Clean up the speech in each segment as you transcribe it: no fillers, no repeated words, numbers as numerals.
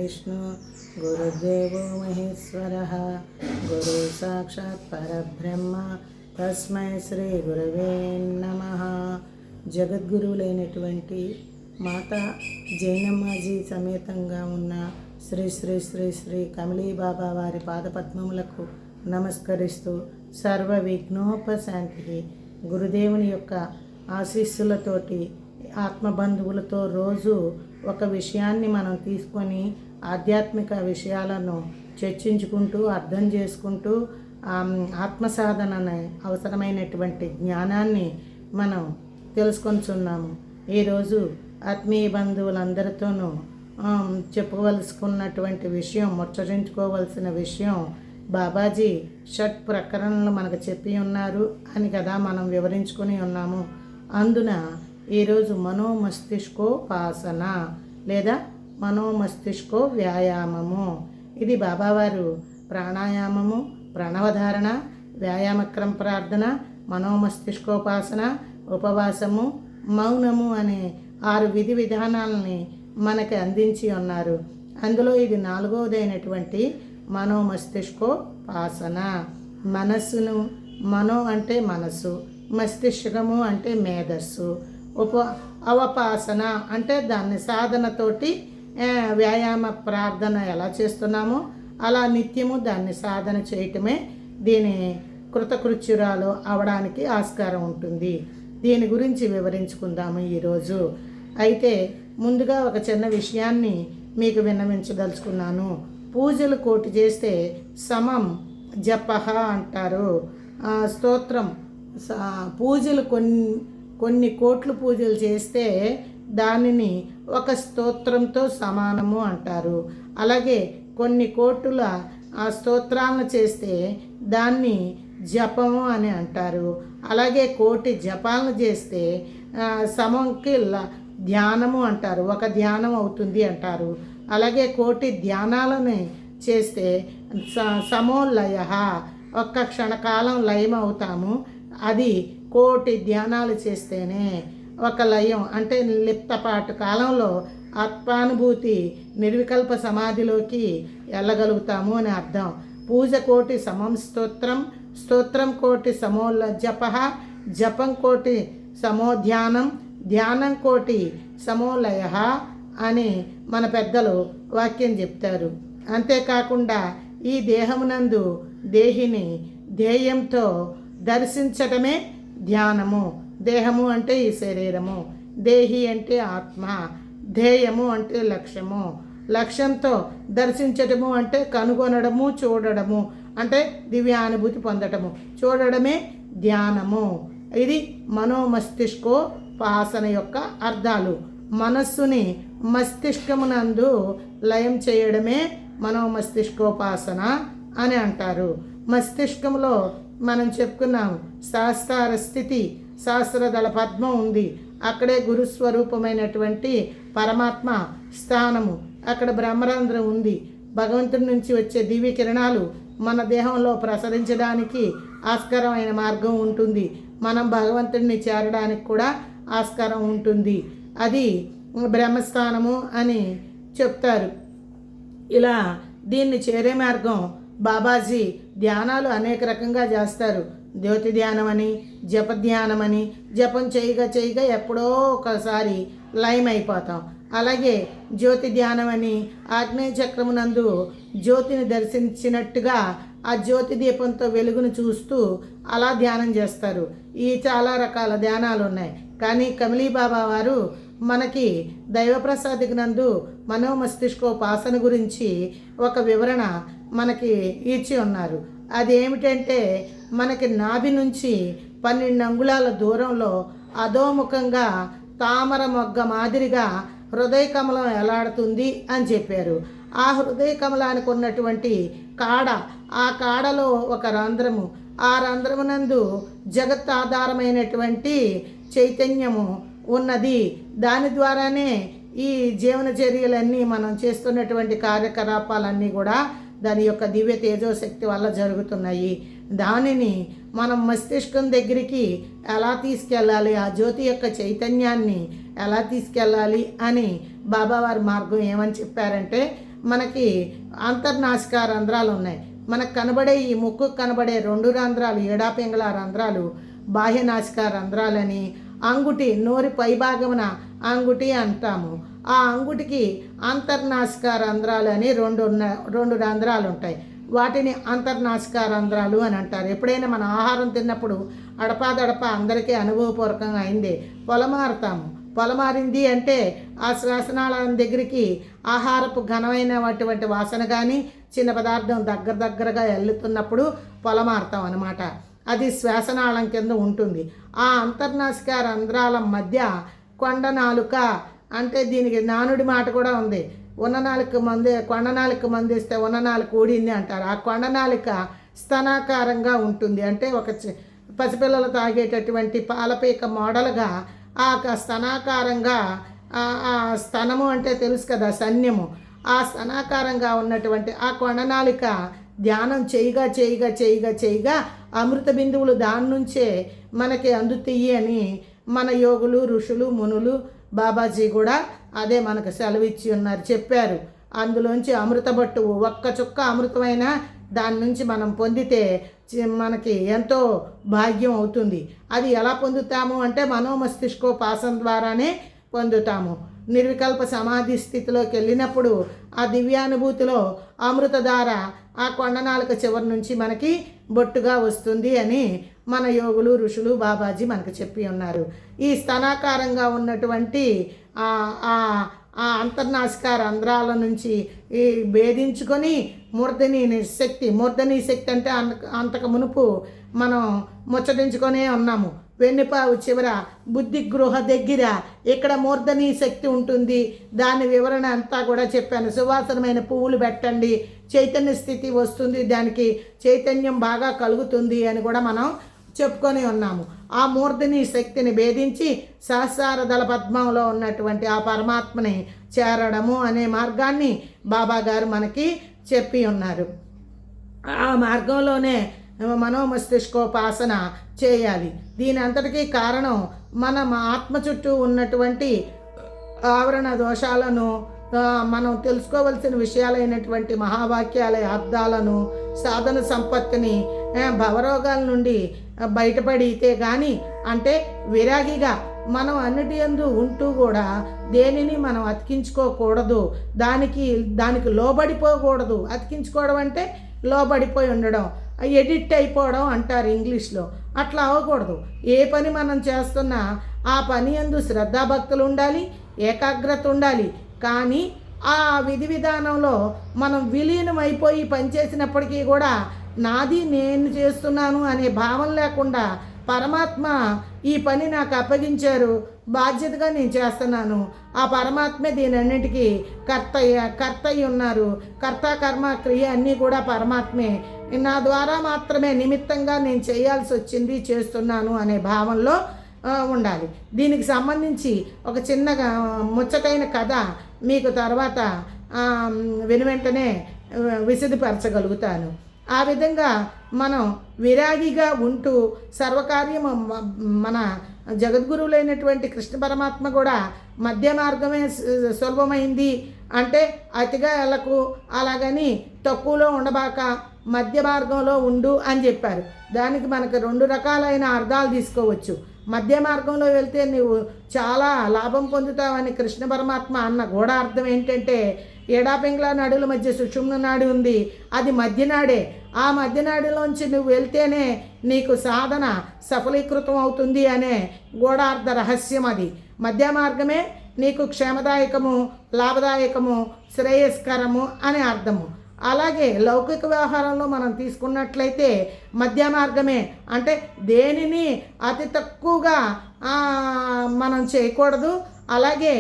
विष्णु गुरुदेवो महेश्वरः गुरु साक्षात् परब्रह्म तस्मै శ్రీ గురవే నమః. జగద్గురువులైనటువంటి మాతా జైనమ్మాజీ సమేతంగా ఉన్న శ్రీ శ్రీ శ్రీ శ్రీ కమలీబాబా వారి పాదపద్మములకు నమస్కరిస్తూ సర్వ విఘ్నోపశాంతికి గురుదేవుని యొక్క ఆశీస్సులతోటి ఆత్మబంధువులతో రోజు ఒక విషయాన్ని మనం తీసుకొని ఆధ్యాత్మిక విషయాలను చర్చించుకుంటూ అర్థం చేసుకుంటూ ఆత్మసాధనని అవసరమైనటువంటి జ్ఞానాన్ని మనం తెలుసుకొనిచున్నాము. ఈరోజు ఆత్మీయ బంధువులందరితోనూ చెప్పుకోవలసుకున్నటువంటి విషయం, ముచ్చరించుకోవలసిన విషయం, బాబాజీ షట్ ప్రకరణలు మనకు చెప్పి ఉన్నారు అని కదా మనం వివరించుకొని ఉన్నాము. అందున ఈరోజు మనోమస్తిష్కోపాసన లేదా మనోమస్తిష్కో వ్యాయామము, ఇది బాబావారు ప్రాణాయామము, ప్రణవధారణ, వ్యాయామక్రమ ప్రార్థన, మనోమస్తిష్కోపాసన, ఉపవాసము, మౌనము అనే 6 విధి విధానాలని మనకి అందించి ఉన్నారు. అందులో ఇది 4వదైనటువంటి మనోమస్తిష్కోపాసన. మనస్సును, మనో అంటే మనసు, మస్తిష్కము అంటే మేధస్సు, అవపాసన అంటే దాన్ని సాధనతోటి వ్యాయామ ప్రార్థన ఎలా చేస్తున్నామో అలా నిత్యము దాన్ని సాధన చేయటమే దీని కృతకృత్యురాలు అవడానికి ఆస్కారం ఉంటుంది. దీని గురించి వివరించుకుందాము ఈరోజు. అయితే ముందుగా ఒక చిన్న విషయాన్ని మీకు విన్నవించదలుచుకున్నాను. పూజలు కోటి చేస్తే సమం జపహ అంటారు. స్తోత్రం పూజలు కొన్ని కోట్లు పూజలు చేస్తే దానిని ఒక స్తోత్రంతో సమానము అంటారు. అలాగే కొన్ని కోట్ల ఆ స్తోత్రాలను చేస్తే దాన్ని జపము అని అంటారు. అలాగే కోటి జపాలను చేస్తే సమంకి ధ్యానము అంటారు, ఒక ధ్యానం అవుతుంది అంటారు. అలాగే కోటి ధ్యానాలను చేస్తే సమోల్లయ, ఒక్క క్షణకాలం లయం అవుతాము. అది కోటి ధ్యానాలు చేస్తేనే ఒక లయం అంటే లిప్తపాటు కాలంలో ఆత్మానుభూతి నిర్వికల్ప సమాధిలోకి వెళ్ళగలుగుతాము అని అర్థం. పూజ కోటి సమం స్తోత్రం, స్తోత్రం కోటి సమోల్ల జప, జపం కోటి సమోధ్యానం, ధ్యానం కోటి సమోలయ అని మన పెద్దలు వాక్యం చెప్తారు. అంతేకాకుండా ఈ దేహమునందు దేహిని ధ్యేయంతో దర్శించటమే ధ్యానము. దేహము అంటే ఈ శరీరము, దేహి అంటే ఆత్మ, ధ్యేయము అంటే లక్ష్యము. లక్ష్యంతో దర్శించటము అంటే కనుగొనడము, చూడడము అంటే దివ్యానుభూతి పొందటము, చూడడమే ధ్యానము. ఇది మనోమస్తిష్కోపాసన యొక్క అర్థాలు. మనస్సుని మస్తిష్కమునందు లయం చేయడమే మనోమస్తిష్కోపాసన అని అంటారు. మస్తిష్కంలో మనం చెప్పుకున్నాం శాస్త్రార స్థితి, శాస్త్రదళ పద్మం ఉంది. అక్కడే గురుస్వరూపమైనటువంటి పరమాత్మ స్థానము, అక్కడ బ్రహ్మరంధ్రం ఉంది. భగవంతుడి నుంచి వచ్చే దివ్య కిరణాలు మన దేహంలో ప్రసరించడానికి ఆస్కారమైన మార్గం ఉంటుంది. మనం భగవంతుడిని చేరడానికి కూడా ఆస్కారం ఉంటుంది. అది బ్రహ్మస్థానము అని చెప్తారు. ఇలా దీన్ని చేరే మార్గం బాబాజీ ధ్యానాలు అనేక రకంగా చేస్తారు. జ్యోతి ధ్యానం అని, జప ధ్యానం అని. జపం చేయగా ఎప్పుడో ఒకసారి లయం అయిపోతాం. అలాగే జ్యోతి ధ్యానం అని, ఆగ్నేయ చక్రమునందు జ్యోతిని దర్శించినట్టుగా ఆ జ్యోతి దీపంతో వెలుగును చూస్తూ అలా ధ్యానం చేస్తారు. ఈ చాలా రకాల ధ్యానాలు ఉన్నాయి. కానీ కమలీబాబా వారు మనకి దైవప్రసాదికి నందు మనోమస్తిష్కోపాసన గురించి ఒక వివరణ మనకి ఇచ్చి ఉన్నారు. అదేమిటంటే మనకి నాభి నుంచి 12 అంగుళాల దూరంలో అధోముఖంగా తామర మొగ్గ మాదిరిగా హృదయ కమలం ఎలాడుతుంది అని చెప్పారు. ఆ హృదయ కమలానికి ఉన్నటువంటి కాడ, ఆ కాడలో ఒక రంధ్రము, ఆ రంధ్రమునందు జగత్ ఆధారమైనటువంటి చైతన్యము ఉన్నది. దాని ద్వారానే ఈ జీవన చర్యలన్నీ మనం చేస్తున్నటువంటి కార్యకలాపాలన్నీ కూడా దాని యొక్క దివ్య తేజోశక్తి వల్ల జరుగుతున్నాయి. దానిని మనం మస్తిష్కం దగ్గరికి ఎలా తీసుకెళ్ళాలి, ఆ జ్యోతి యొక్క చైతన్యాన్ని ఎలా తీసుకెళ్ళాలి అని బాబావారి మార్గం ఏమని చెప్పారంటే, మనకి అంతర్నాసిక రంధ్రాలు ఉన్నాయి. మనకు కనబడే ఈ ముక్కు కనబడే 2 రంధ్రాలు ఏడాపింగళ రంధ్రాలు బాహ్యనాసిక రంధ్రాలని, అంగుటి నోరి పైభాగమున అంగుటి అంటాము. ఆ అంగుటికి అంతర్నాసిక రంధ్రాలు అని 2 రంధ్రాలు ఉంటాయి. వాటిని అంతర్నాసిక రంధ్రాలు అని అంటారు. ఎప్పుడైనా మన ఆహారం తిన్నప్పుడు అడపాదడప అందరికీ అనుభవపూర్వకంగా అయిందే, పొలమారుతాము. పొలమారింది అంటే ఆ శ్వాసనాళం దగ్గరికి ఆహారపు ఘనమైనటువంటి వాసన కానీ చిన్న పదార్థం దగ్గరగా వెళ్తున్నప్పుడు పొలమారుతాం అన్నమాట. అది శ్వాసనాళం కింద ఉంటుంది. ఆ అంతర్నాసిక రంధ్రాల మధ్య కొండ నాలుక అంటే దీనికి నానుడి మాట కూడా ఉంది. ఉన్న నాలుక మంది కొండ నాలుక మందిస్తే ఉన్న నాలుక ఊడింది అంటారు. ఆ కొండ నాలుక స్తనాకారంగా ఉంటుంది. అంటే ఒక పసిపిల్లలు తాగేటటువంటి పాలపీక మోడల్గా ఆ స్తనాకారంగా, ఆ స్తనము అంటే తెలుసు కదా, సన్యము, ఆ స్తనాకారంగా ఉన్నటువంటి ఆ కొండనాలిక ధ్యానం చేయగా అమృత బిందువులు దాని నుంచే మనకి అందుతాయి అని మన యోగులు, ఋషులు, మునులు, బాబాజీ కూడా అదే మనకు సెలవిచ్చి ఉన్నారు, చెప్పారు. అందులోంచి అమృత బట్టువు ఒక్క చుక్క అమృతమైన దాని నుంచి మనం పొందితే మనకి ఎంతో భాగ్యం అవుతుంది. అది ఎలా పొందుతాము అంటే మనోమస్తిష్కోపాసన ద్వారానే పొందుతాము. నిర్వికల్ప సమాధి స్థితిలోకి వెళ్ళినప్పుడు ఆ దివ్యానుభూతిలో అమృతధార ఆ కొండనాలుక చివరి నుంచి మనకి బొట్టుగా వస్తుంది అని మన యోగులు, ఋషులు, బాబాజీ మనకు చెప్పి ఉన్నారు. ఈ స్తనాకారంగా ఉన్నటువంటి ఆ అంతర్నాసిక రంధ్రాల నుంచి ఈ భేదించుకొని మూర్ధనీ శక్తి అంటే అంతకు మునుపు మనం ముచ్చటించుకొనే ఉన్నాము. వెన్నుపావు చివర బుద్ధి గృహ దగ్గర ఇక్కడ మూర్ధనీ శక్తి ఉంటుంది. దాని వివరణ అంతా కూడా చెప్పాను. సువాసనమైన పువ్వులు పెట్టండి, చైతన్య స్థితి వస్తుంది, దానికి చైతన్యం బాగా కలుగుతుంది అని కూడా మనం చెప్పుకొని ఉన్నాము. ఆ మూర్ధని శక్తిని భేదించి సహస్రార దళ పద్మంలో ఉన్నటువంటి ఆ పరమాత్మని చేరడము అనే మార్గాన్ని బాబా గారు మనకి చెప్పి ఉన్నారు. ఆ మార్గంలోనే మనోమస్తిష్కోపాసన చేయాలి. దీని అంతటికీ కారణం మన ఆత్మ చుట్టూ ఉన్నటువంటి ఆవరణ దోషాలను, మనం తెలుసుకోవలసిన విషయాలైనటువంటి మహావాక్యాల అర్థాలను, సాధన సంపత్తిని, భవరోగాల నుండి బయటపడితే కానీ, అంటే విరాగిగా మనం అన్నిటి యందు ఉంటూ కూడా దేనిని మనం అతికించుకోకూడదు, దానికి లోబడిపోకూడదు. అతికించుకోవడం అంటే లోబడిపోయి ఉండడం, ఎడిక్ట్ అయిపోవడం అంటారు ఇంగ్లీష్లో. అట్లా అవ్వకూడదు. ఏ పని మనం చేస్తున్నా ఆ పని యందు శ్రద్ధాభక్తులు ఉండాలి, ఏకాగ్రత ఉండాలి. కానీ ఆ విధి విధానంలో మనం విలీనం అయిపోయి పనిచేసినప్పటికీ కూడా నాది నేను చేస్తున్నాను అనే భావం లేకుండా పరమాత్మ ఈ పని నాకు అప్పగించారు, బాధ్యతగా నేను చేస్తున్నాను, ఆ పరమాత్మే దీనన్నిటికీ కర్త అయి ఉన్నారు, కర్త కర్మ క్రియ అన్నీ కూడా పరమాత్మే, నా ద్వారా మాత్రమే నిమిత్తంగా నేను చేయాల్సి వచ్చింది, చేస్తున్నాను అనే భావంలో ఉండాలి. దీనికి సంబంధించి ఒక చిన్నగా ముచ్చటైన కథ మీకు తర్వాత వెనువెంటనే విశదపరచగలుగుతాను. ఆ విధంగా మనం విరాగిగా ఉంటూ సర్వకార్యం మన జగద్గురువులైనటువంటి కృష్ణ పరమాత్మ కూడా మధ్య మార్గమే సులభమైంది అంటే అతిగా వెళ్ళకు, అలాగని తక్కువలో ఉండబాక మధ్య మార్గంలో ఉండు అని చెప్పారు. దానికి మనకు 2 రకాలైన అర్థాలు తీసుకోవచ్చు. మధ్య మార్గంలో వెళ్తే నువ్వు చాలా లాభం పొందుతావని కృష్ణ పరమాత్మ అన్న కూడా అర్థం ఏంటంటే, ఎడాపింగ్లా నాడుల మధ్య సుషుమ్న నాడి ఉంది, అది మధ్యనాడే. ఆ మధ్యనాడిలోంచి నువ్వు వెళ్తేనే నీకు సాధన సఫలీకృతం అవుతుంది అనే గూఢార్థ రహస్యం. అది మధ్య మార్గమే నీకు క్షేమదాయకము, లాభదాయకము, శ్రేయస్కరము అనే అర్థము. అలాగే లౌకిక వ్యవహారంలో మనం తీసుకున్నట్లయితే మధ్య మార్గమే అంటే దేనిని అతి తక్కువగా మనం చేయకూడదు, అలాగే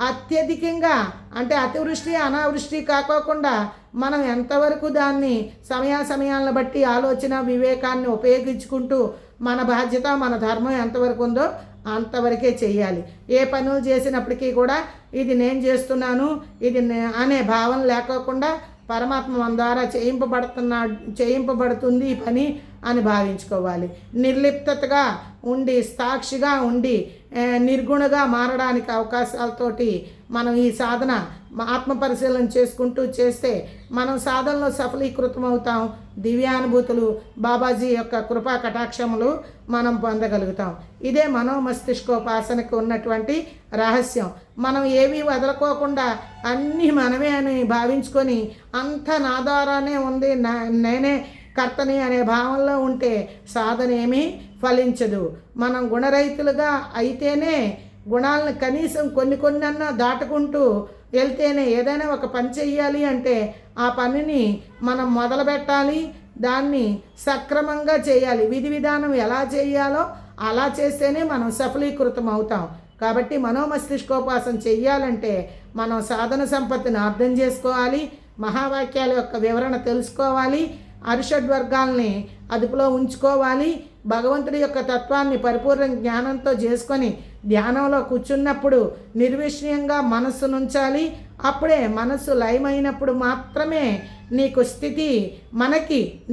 అత్యధికంగా అంటే అతివృష్టి అనావృష్టి కాకోకుండా మనం ఎంతవరకు దాన్ని సమయాలను బట్టి ఆలోచన వివేకాన్ని ఉపయోగించుకుంటూ మన బాధ్యత మన ధర్మం ఎంతవరకు ఉందో అంతవరకే చెయ్యాలి. ఏ పనులు చేసినప్పటికీ కూడా ఇది నేను చేస్తున్నాను ఇది అనే భావన లేకోకుండా పరమాత్మ మన ద్వారా చేయింపబడుతుంది ఈ పని అని భావించుకోవాలి. నిర్లిప్తగా ఉండి సాక్షిగా ఉండి నిర్గుణగా మారడానికి అవకాశాలతోటి మనం ఈ సాధన ఆత్మ పరిశీలన చేసుకుంటూ చేస్తే మనం సాధనలో సఫలీకృతం అవుతాం. దివ్యానుభూతులు బాబాజీ యొక్క కృపా కటాక్షములు మనం పొందగలుగుతాం. ఇదే మనోమస్తిష్కోపాసనకు ఉన్నటువంటి రహస్యం. మనం ఏవి వదలుకోకుండా అన్నీ మనమే అని భావించుకొని అంత నా ద్వారానే ఉంది నేనే కర్తని అనే భావంలో ఉంటే సాధన ఏమీ ఫలించదు. మనం గుణరహితులుగా అయితేనే గుణాలను కనీసం కొన్నన్నా దాటుకుంటూ వెళ్తేనే ఏదైనా ఒక పని చెయ్యాలి అంటే ఆ పనిని మనం మొదలు పెట్టాలి, దాన్ని సక్రమంగా చేయాలి. విధి విధానం ఎలా చేయాలో అలా చేస్తేనే మనం సఫలీకృతం అవుతాం. కాబట్టి మనోమస్తిష్కోపాసన చెయ్యాలంటే మనం సాధన సంపత్తిని అర్థం చేసుకోవాలి, మహావాక్యాల యొక్క వివరణ తెలుసుకోవాలి, అరిషడ్వర్గాల్ని అదుపులో ఉంచుకోవాలి, భగవంతుడి యొక్క తత్వాన్ని పరిపూర్ణ జ్ఞానంతో చేసుకొని ధ్యానంలో కూర్చున్నప్పుడు నిర్విషయంగా మనస్సును ఉంచాలి. అప్పుడే మనస్సు లయమైనప్పుడు మాత్రమే నీకు స్థితి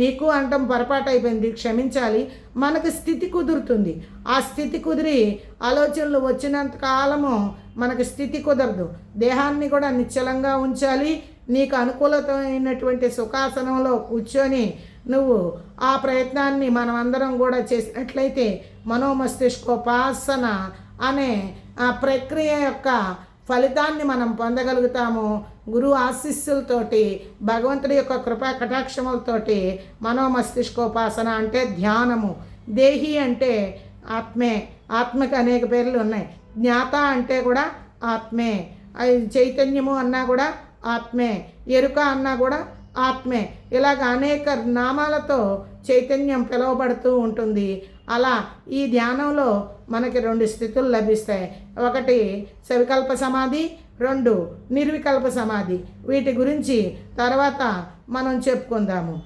నీకు అంటం పొరపాటు అయిపోయింది, క్షమించాలి, మనకు స్థితి కుదురుతుంది. ఆ స్థితి కుదిరి ఆలోచనలు వచ్చినంత కాలము మనకు స్థితి కుదరదు. దేహాన్ని కూడా నిశ్చలంగా ఉంచాలి. నీకు అనుకూలమైనటువంటి సుఖాసనంలో కూర్చొని నువ్వు ఆ ప్రయత్నాన్ని మనమందరం కూడా చేసినట్లయితే మనోమస్తిష్కోపాసన అనే ఆ ప్రక్రియ యొక్క ఫలితాన్ని మనం పొందగలుగుతాము. గురువు ఆశీస్సులతోటి భగవంతుడి యొక్క కృపా కటాక్షములతోటి. మనోమస్తిష్కోపాసన అంటే ధ్యానము. దేహి అంటే ఆత్మే, ఆత్మకి అనేక పేర్లు ఉన్నాయి. జ్ఞాత అంటే కూడా ఆత్మే, చైతన్యము అన్నా కూడా ఆత్మే, ఎరుక అన్నా కూడా ఆత్మే. ఇలాగ అనేక నామాలతో చైతన్యం పిలువబడుతూ ఉంటుంది. అలా ఈ ధ్యానంలో మనకి 2 స్థితులు లభిస్తాయి. ఒకటి సవికల్ప సమాధి, 2 నిర్వికల్ప సమాధి. వీటి గురించి తర్వాత మనం చెప్పుకుందాము.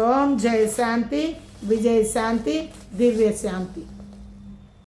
ఓం జయ శాంతి, విజయ శాంతి, దివ్య శాంతి.